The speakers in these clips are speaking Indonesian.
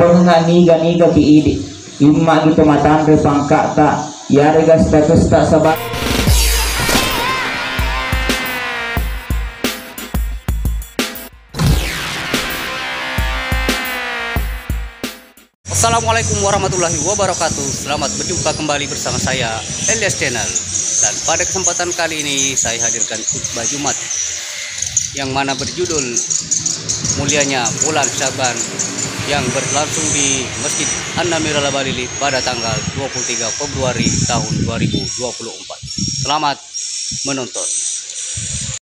penganiga-niga piidi imma gitu matandre pangka tak yarega status tak sabar. Assalamualaikum warahmatullahi wabarakatuh. Selamat berjumpa kembali bersama saya Elias Channel. Dan pada kesempatan kali ini saya hadirkan khutbah Jumat yang mana berjudul mulianya bulan Syaban yang berlangsung di Masjid An-Namir Al-Balili pada tanggal 23 Februari tahun 2024. Selamat menonton.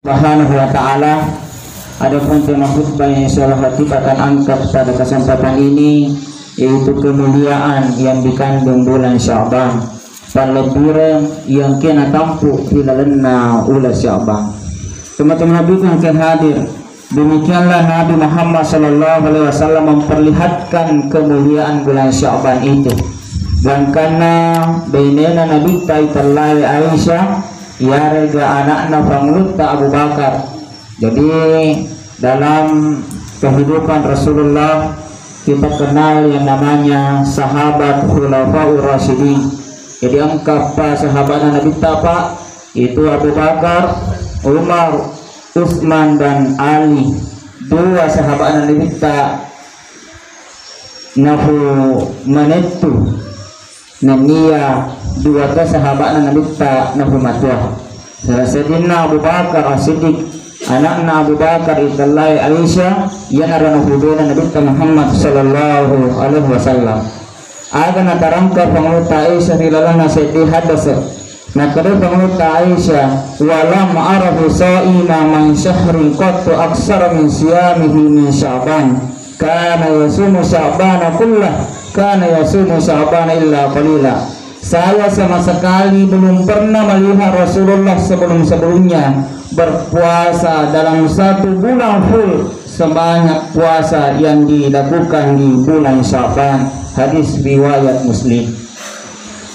Subhanahu wa ta'ala. Adapun tema khutbah yang insyaallah kita akan angkat pada kesempatan ini yaitu kemuliaan yang dikandung bulan Sya'ban, palebure yang kena tampu hilalena ula Sya'ban. Teman-teman Nabi yang hadir, demikianlah Nabi Muhammad SAW memperlihatkan kemuliaan bulan Sya'ban itu. Dan karena bainana Nabi Taitallai Aisyah yarega anakna pangluta Abu Bakar. Jadi dalam kehidupan Rasulullah kita kenal yang namanya sahabat Khulafaur Rasyidin. Jadi angka sahabat Nabi Tapa itu Abu Bakar, Umar, Utsman dan Ali. Dua sahabat Nabi Ta nahu manetu nania dua sahabat Nabi Ta nahu matua. Sayyidina Abu Bakar As-Siddiq anakna Abu Bakar Iddallai Aisyah yang arana hubungan Nabi Muhammad sallallahu alaihi wasallam. Aga natarangka pangluta Aisyah hilalana sedi hadasa. Nakare pangluta Aisyah walam arahu sa'ima man syahrin qattu aksara min siyamihi min Sya'ban. Kana yasumu Sya'bana kullah, kana yasumu Sya'bana illa qalila. Saya sama sekali belum pernah melihat Rasulullah sebelum-sebelumnya berpuasa dalam satu bulan full sebanyak puasa yang dilakukan di bulan Sya'ban. Hadis riwayat Muslim.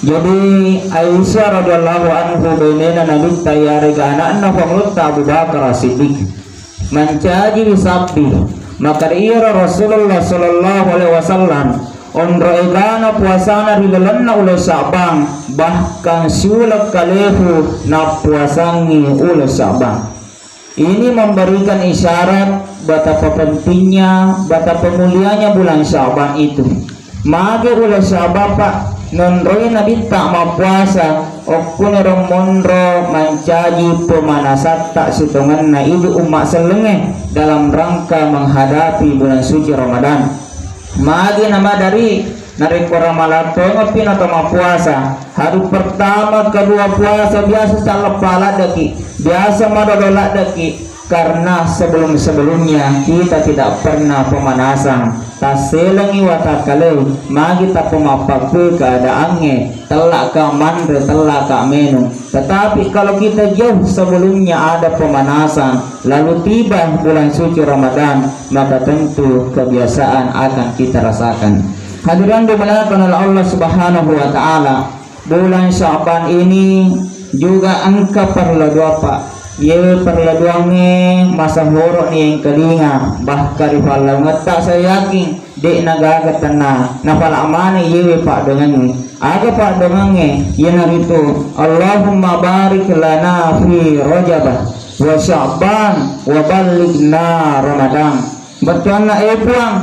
Jadi Aisyah radhiyallahu anhu bainana Nabi tayyarega anakna pangluta Abu Bakar As-Siddiq mencaji sabdi maka ira Rasulullah sallallahu alaihi wasallam ondro egana puasana rilalanna ula Sya'ban bahkan sulak kalehu na puasangi ula Sya'ban. Ini memberikan isyarat betapa pentingnya, betapa mulianya bulan Sya'ban itu. Mage ula Sya'ban pak nondroi nabi tak mau puasa okunerong mondro mencaji pemanasat tak sutongan na ibu umat selenge dalam rangka menghadapi bulan suci Ramadan. Magi nama dari orang malato ngopin atau mau puasa hari pertama kedua puasa biasa salepala deki biasa madolak deki karena sebelumnya kita tidak pernah pemanasan taselengi watakale magi tak pemapaku keadaannya telak ka mandre telak ka menu. Tetapi kalau kita jauh sebelumnya ada pemanasan lalu tiba bulan suci Ramadan maka tentu kebiasaan akan kita rasakan. Hadirin dimuliakan oleh Allah Subhanahu wa taala, bulan Sya'ban ini juga angka perlu doa ye perladuange masa horok ni yang kelinga bahkan rifalau ngeta saya yakin dek nagagat tanah nafal amane yewe pak dengannya aga pak dengannya yang itu Allahumma barik lana fi Rajab wa Sya'ban wa balighna Ramadan. Betul na puang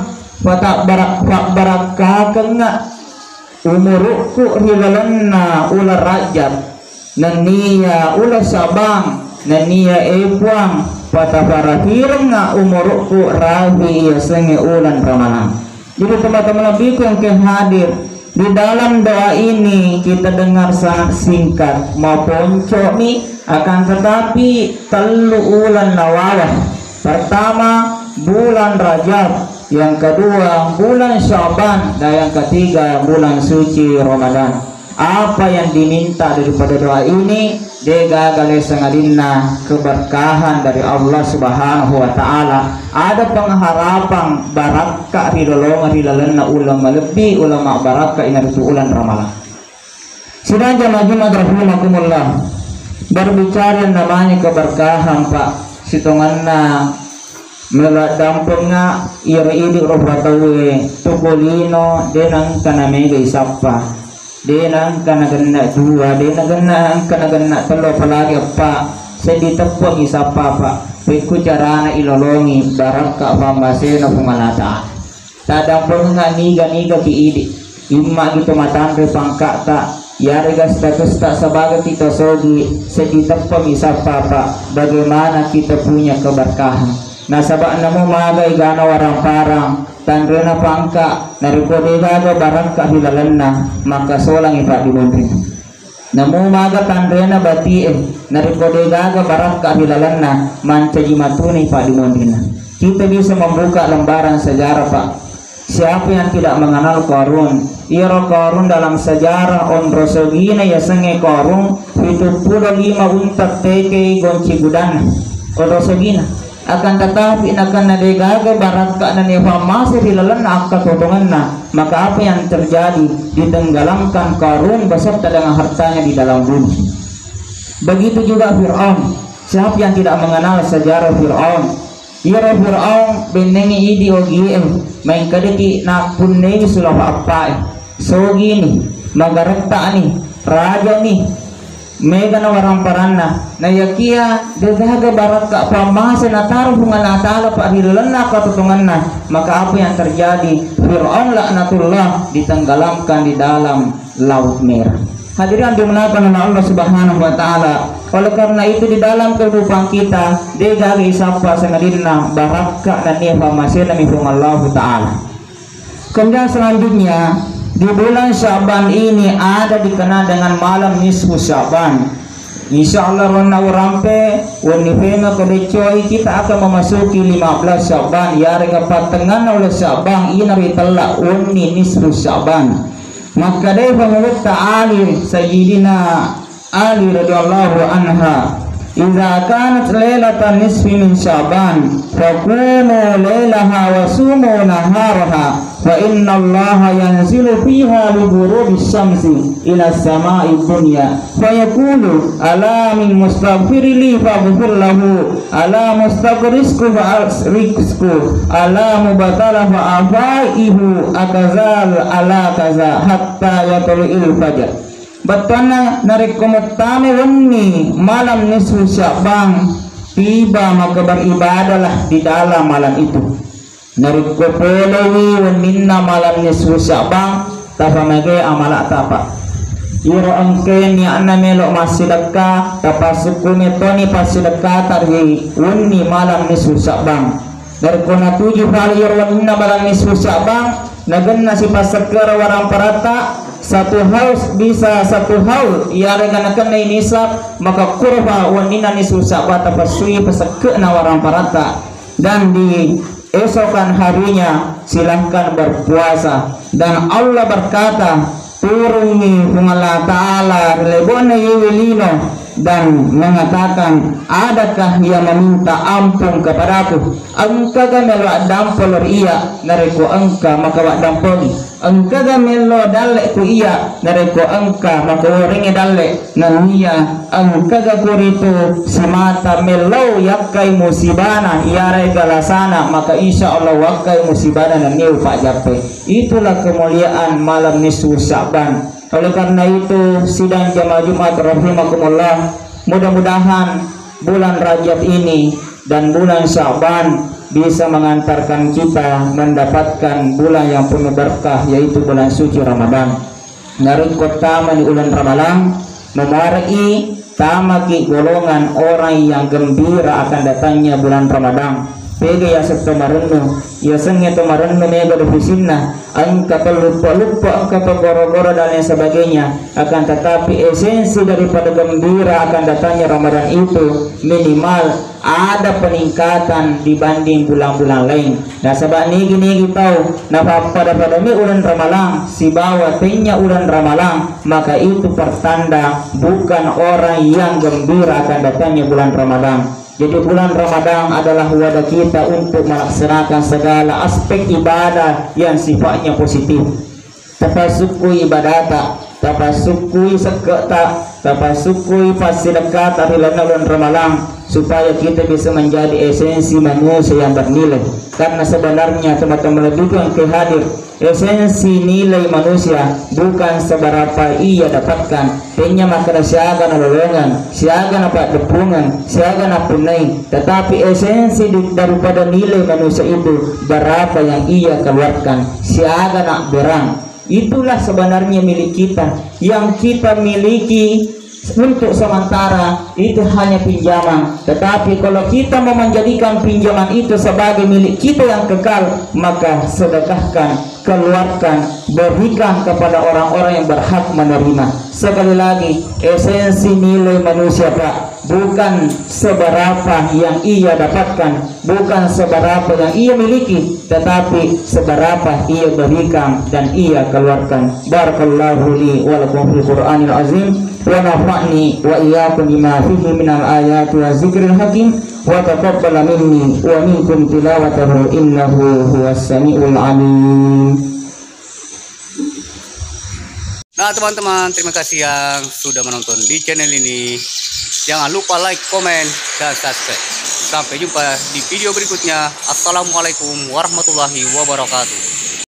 patak barakah kena umurku hilalanna ula Rajab nania ula Sya'ban nania puang patapara hirna umurku rabi senge ulan Ramadan. Jadi teman-teman lebih yang hadir di dalam doa ini kita dengar sangat singkat maupun nih akan tetapi telu ulan nawawah. Pertama bulan Rajab, yang kedua bulan Sya'ban, dan yang ketiga bulan suci Ramadan. Apa yang diminta daripada doa ini dega gale sangadina keberkahan dari Allah Subhanahu wa taala. Ada pengharapan barakah ridolongan rilalana ulama lebih ulama barakah ingat itu ulan Ramadan. Sudah jamaah rahimakumullah berbicara namanya keberkahan Pak sitonganna mela dampungna ira idi robatawe tukulino denang kana mega isappa denang kana genna dua denang kana genna telo palagi apa sedi tepung isappa pa piku carana ilolongi baraka pambasena pumalata tadampungna niga ki idi imma gitu matandre pangkata yari status tak sebagai kita sogi sedita pemisah papa bagaimana kita punya keberkahan nasabak namu magai gana warang parang tandrena pangka narikode gaga barang kahilalanna maka solang ipa dimundrin namu maga tandrena batie narikode gaga barang kahilalanna mancaji matuni ipa dimundrin kita bisa membuka lembaran sejarah pak. Siapa yang tidak mengenal Qarun? Iro Qarun dalam sejarah on rosogina ya senge Qarun 75 untak teke gonci gudan on rosogina akan tetapi akan nadegaga barat ka na masih dilalan akal potonganna maka apa yang terjadi ditenggelamkan Qarun beserta dengan hartanya di dalam bumi. Begitu juga Fir'aun. Siapa yang tidak mengenal sejarah Fir'aun? Ira Fir'aun benengi idi ogiem main kadeki nak punne sulah apa so gini magarekta ni raja ni mega na warang paranna na yakia dedaga barat ka pamasa na tarungan na taala pa hilalna ka tutunganna maka apa yang terjadi Fir'aun laknatullah ditenggelamkan di dalam laut merah. Hadirin dimuliakan oleh Allah Subhanahu wa taala. Oleh karena itu di dalam kehidupan kita degagi sapa sangadina baraka dan ni'ma masina minhum Allah taala. Kemudian selanjutnya di bulan Syaban ini ada dikenal dengan malam nisfu Syaban. Insyaallah rona urampe woni fema kodecoi kita akan memasuki 15 Syaban ya rega patengan oleh Syaban ina ritalla woni nisfu Syaban. Maka dari menurut ta'alim Sayyidina Ali radhiyallahu anha idza kanat lailatan nisfi min Syaban faqumu lailaha wa sumu naharaha fa inna Allaha yanzilu fiha li ghurubis syamsi ila samai dunya fa yaqulu ala min mustaghfiri li faghfir lahu ala mustaghrisku fa asriksku ala mubatala fa afaihu akazal ala kaza hatta yatlu'il fajar. Batana narik komutame wani malam nisfu Syaban tiba maka beribadalah di dalam malam itu. Narik kopelewi waninna malam nisfu Syaban tafamage amala tapa. Iro angke ni anna melo masidaka tapasukune toni pasidaka tarhi wani malam nisfu Syaban. Dari kona 7 kali iro waninna malam nisfu Syaban naganna si pasakar warang parata satu haus bisa satu haul ia reganakan na inisap maka kurba wanina nisfu Syaban tapasui pasakna warang parata dan di esokan harinya silahkan berpuasa dan Allah berkata turungi Allah Ta'ala relebona yewelino dan mengatakan adakah yang meminta ampun kepadaku engka gamelo dampol iya nareko engka maka wak dampoli engka gamelo dalek ku iya nareko engka maka waringe dalek nania engka gakuritu semata melo yakai musibana iare galasana maka insya Allah wakai musibana dan niu pak jape. Itulah kemuliaan malam nisfu Syaban. Oleh karena itu sidang jamaah Jumat rahimakumullah, mudah-mudahan bulan Rajab ini dan bulan Syaban bisa mengantarkan kita mendapatkan bulan yang penuh berkah yaitu bulan suci Ramadan. Narik kota di bulan Ramadan memari tamaki golongan orang yang gembira akan datangnya bulan Ramadan. Pega ya sekto marenno ya senge to marenno mega defisinna angka lupa angka goro-goro dan lain sebagainya akan tetapi esensi daripada gembira akan datangnya Ramadan itu minimal ada peningkatan dibanding bulan-bulan lain. Nah sebab nigi tahu nah pada ulan Ramadan si bawa tenya ulan Ramadan maka itu pertanda bukan orang yang gembira akan datangnya bulan Ramadan. Jadi bulan Ramadan adalah wadah kita untuk melaksanakan segala aspek ibadah yang sifatnya positif. Tafasuku ibadata tapasukui seketa, tapasukui fasilaka tarilana bulan Ramadan, supaya kita bisa menjadi esensi manusia yang bernilai. Karena sebenarnya teman-teman yang kehadir, esensi nilai manusia bukan seberapa ia dapatkan, tenya maka siaga na lolongan, siaga na padepungan, siaga na punai, tetapi esensi daripada nilai manusia itu berapa yang ia keluarkan, siaga na berang. Itulah sebenarnya milik kita. Yang kita miliki untuk sementara itu hanya pinjaman, tetapi kalau kita mau menjadikan pinjaman itu sebagai milik kita yang kekal, maka sedekahkan, keluarkan, berikan kepada orang-orang yang berhak menerima. Sekali lagi, esensi nilai manusia Pak, bukan seberapa yang ia dapatkan, bukan seberapa yang ia miliki, tetapi seberapa ia berikan dan ia keluarkan. Barakallahu li wa lakum fil Qur'anil azim, wa nafa'ni wa iyyakum bima fihi minal ayati wa zikril hakim, wa taqabbala minni wa minkum tilawatahu innahu huwas samiul alim. Nah teman-teman, terima kasih yang sudah menonton di channel ini. Jangan lupa like, komen, dan subscribe. Sampai jumpa di video berikutnya. Assalamualaikum warahmatullahi wabarakatuh.